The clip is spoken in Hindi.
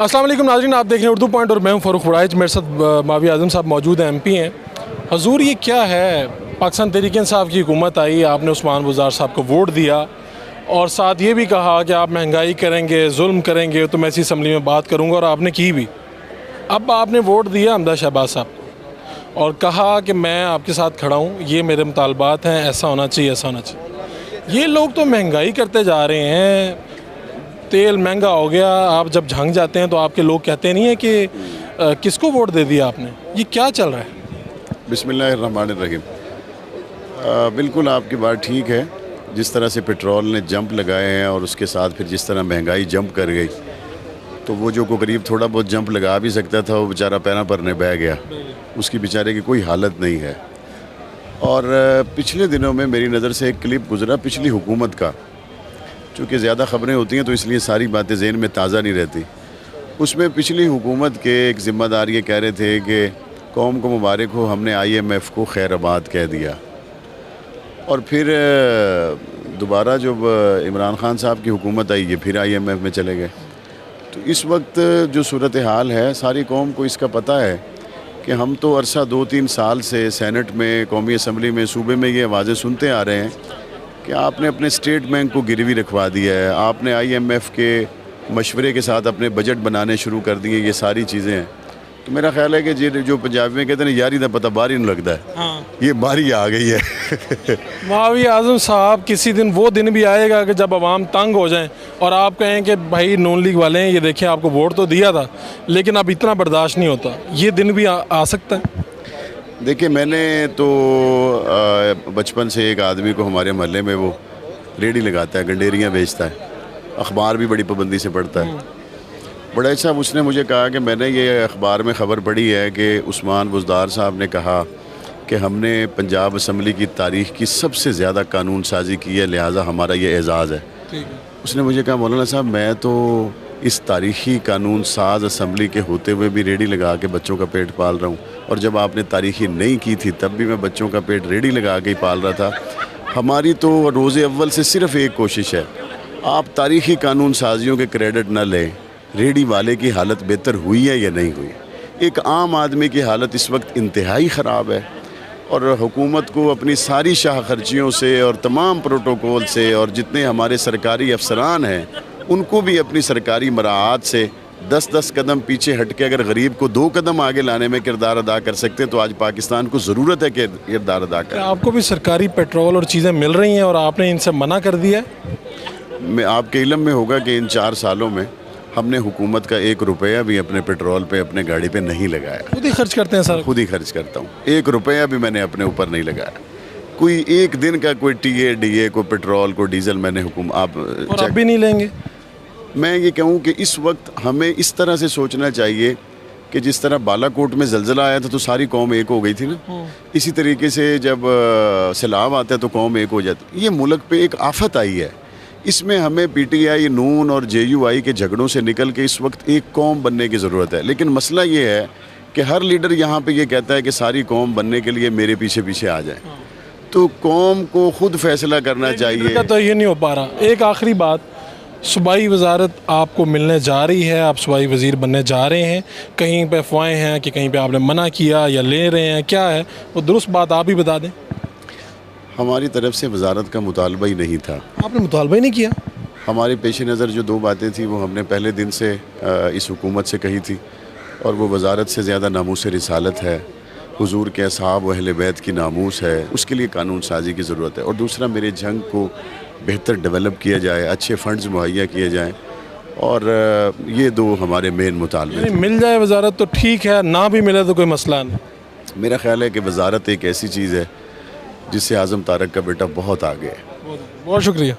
अस्सलाम वालेकुम नाज़रीन, आप देख रहे हैं उर्दू पॉइंट और मैं हूं फ़ारूक वड़ाइच। मेरे साथ मावी आज़म साहब मौजूद हैं, MP हैं। हजूर ये क्या है, पाकिस्तान तहरीक इंसाफ की हुकूमत आई, आपने उस्मान बुज़दार साहब को वोट दिया और साथ ये भी कहा कि आप महंगाई करेंगे, जुल्म करेंगे, तो मैं इसी असम्बली में बात करूँगा और आपने की भी। अब आपने वोट दिया हमदा शहबाज साहब और कहा कि मैं आपके साथ खड़ा हूँ, ये मेरे मुतालबात हैं, ऐसा होना चाहिए, ऐसा होना चाहिए। ये लोग तो महंगाई करते जा रहे हैं, तेल महंगा हो गया। आप जब झंग जाते हैं तो आपके लोग कहते नहीं हैं कि किसको वोट दे दिया आपने। ये क्या चल रहा है? बिस्मिल्लाहिर्रहमानिर्रहीम। बिल्कुल आपकी बात ठीक है। जिस तरह से पेट्रोल ने जंप लगाए हैं और उसके साथ फिर जिस तरह महंगाई जंप कर गई, तो वो जो को करीब थोड़ा बहुत जंप लगा भी सकता था वो बेचारा पैना भरने बह गया। उसकी बेचारे की कोई हालत नहीं है। और पिछले दिनों में मेरी नज़र से एक क्लिप गुजरा पिछली हुकूमत का, चूँकि ज़्यादा ख़बरें होती हैं तो इसलिए सारी बातें ज़हन में ताज़ा नहीं रहती। उसमें पिछली हुकूमत के एक ज़िम्मेदार ये कह रहे थे कि कौम को मुबारक हो, हमने IMF को खैराबाद कह दिया। और फिर दोबारा जब इमरान खान साहब की हुकूमत आई, ये फिर IMF में चले गए। तो इस वक्त जो सूरत हाल है, सारी कौम को इसका पता है कि हम तो अरसा 2-3 साल से सेनेट में, कौमी असम्बली में, सूबे में ये आवाज़ें सुनते आ रहे हैं कि आपने अपने स्टेट बैंक को गिरवी रखवा दिया है, आपने IMF के मशवरे के साथ अपने बजट बनाने शुरू कर दिए। ये सारी चीज़ें हैं। तो मेरा ख्याल है कि जो पंजाबी में कहते हैं यारी दा पता बारी नहीं लगता है। हाँ। ये बारी आ गई है। मावी आज़म साहब, किसी दिन वो दिन भी आएगा कि जब अवाम तंग हो जाएं और आप कहें कि भाई नून लीग वाले हैं, ये देखें आपको वोट तो दिया था लेकिन अब इतना बर्दाश्त नहीं होता। ये दिन भी आ सकता है। देखिए, मैंने तो बचपन से एक आदमी को हमारे मोहल्ले में वो रेडी लगाता है, गंडेरियाँ बेचता है, अखबार भी बड़ी पाबंदी से पढ़ता है। बड़ा अच्छा, उसने मुझे कहा कि मैंने ये अखबार में ख़बर पढ़ी है कि उस्मान बुज़दार साहब ने कहा कि हमने पंजाब असम्बली की तारीख़ की सबसे ज़्यादा कानून साजी की है, लिहाजा हमारा ये एज़ाज़ है। उसने मुझे कहा मौलाना साहब, मैं तो इस तारीख़ी कानून साज असम्बली के होते हुए भी रेडी लगा के बच्चों का पेट पाल रहा हूँ, और जब आपने तारीख़ी नहीं की थी तब भी मैं बच्चों का पेट रेडी लगा के ही पाल रहा था। हमारी तो रोज़े अव्वल से सिर्फ़ एक कोशिश है, आप तारीख़ी कानून साजियों के क्रेडिट न लें, रेडी वाले की हालत बेहतर हुई है या नहीं हुई। एक आम आदमी की हालत इस वक्त इंतहाई ख़राब है और हुकूमत को अपनी सारी शाह खर्चियों से और तमाम प्रोटोकॉल से, और जितने हमारे सरकारी अफसरान हैं उनको भी अपनी सरकारी मराहत से 10-10 कदम पीछे हट के अगर गरीब को 2 कदम आगे लाने में किरदार अदा कर सकते हैं तो आज पाकिस्तान को ज़रूरत है कि किरदार अदा करें। आपको भी सरकारी पेट्रोल और चीज़ें मिल रही हैं और आपने इनसे मना कर दिया है? मैं आपके इल्म में होगा कि इन 4 सालों में हमने हुकूमत का 1 रुपया भी अपने पेट्रोल पे, अपने गाड़ी पे नहीं लगाया। खुद ही खर्च करते हैं सर? खुद ही खर्च करता हूँ। 1 रुपया भी मैंने अपने ऊपर नहीं लगाया। कोई एक दिन का कोई TA, DA को, पेट्रोल को, डीजल मैंने आप भी नहीं लेंगे। मैं ये कहूँ कि इस वक्त हमें इस तरह से सोचना चाहिए कि जिस तरह बालाकोट में ज़लज़ला आया था तो सारी कौम एक हो गई थी ना, इसी तरीके से जब सैलाब आता है तो कौम एक हो जाती। ये मुल्क पे एक आफत आई है, इसमें हमें PTI, नून और JUI के झगड़ों से निकल के इस वक्त एक कौम बनने की ज़रूरत है। लेकिन मसला ये है कि हर लीडर यहाँ पे ये कहता है कि सारी कौम बनने के लिए मेरे पीछे पीछे आ जाए। तो कौम को खुद फैसला करना चाहिए। तो ये नहीं हो पा रहा। एक आखिरी बात, सूबाई वजारत आपको मिलने जा रही है, आप सूबाई वज़ीर बनने जा रहे हैं, कहीं पे अफवाहें हैं कि कहीं पे आपने मना किया या ले रहे हैं, क्या है वो दुरुस्त बात आप ही बता दें। हमारी तरफ से वजारत का मुतालबा ही नहीं था। आपने मुतालबा ही नहीं किया? हमारे पेश नज़र जो 2 बातें थी वो हमने पहले दिन से इस हुकूमत से कही थी, और वो वजारत से ज़्यादा नामूस रिसालत है, हुजूर के असहाब व अहले बैत की नामूस है, उसके लिए कानून साजी की ज़रूरत है। और दूसरा, मेरे जंग को बेहतर डेवलप किया जाए, अच्छे फंड्स मुहैया किए जाएँ, और ये 2 हमारे मेन मुतालबे। मिल जाए वजारत तो ठीक है, ना भी मिले तो कोई मसला नहीं। मेरा ख्याल है कि वजारत एक ऐसी चीज़ है जिससे आज़म तारक का बेटा बहुत आगे है। बहुत शुक्रिया।